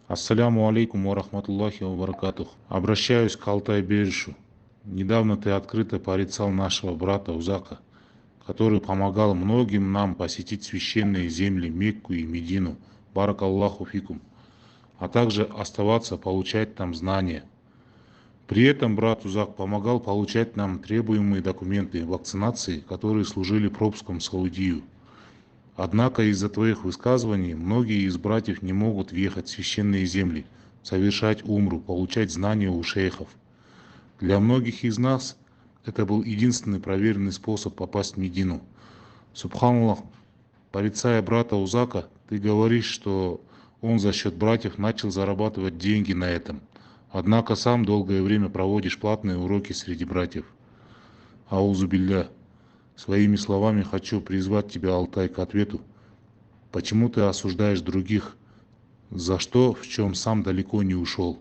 Ассаляму алейкум ва рахматуллахи ва баракатух. Обращаюсь к Алтай Беришу. Недавно ты открыто порицал нашего брата Узака, который помогал многим нам посетить священные земли Мекку и Медину, баракаллаху фикум, а также оставаться, получать там знания. При этом брат Узак помогал получать нам требуемые документы вакцинации, которые служили пропуском в Саудию. Однако из-за твоих высказываний многие из братьев не могут въехать в священные земли, совершать умру, получать знания у шейхов. Для многих из нас это был единственный проверенный способ попасть в Медину. Субханаллах, порицая брата Узака, ты говоришь, что он за счет братьев начал зарабатывать деньги на этом. Однако сам долгое время проводишь платные уроки среди братьев. Аузу билля. Своими словами хочу призвать тебя, Алтай, к ответу. Почему ты осуждаешь других? За что, в чем сам далеко не ушел?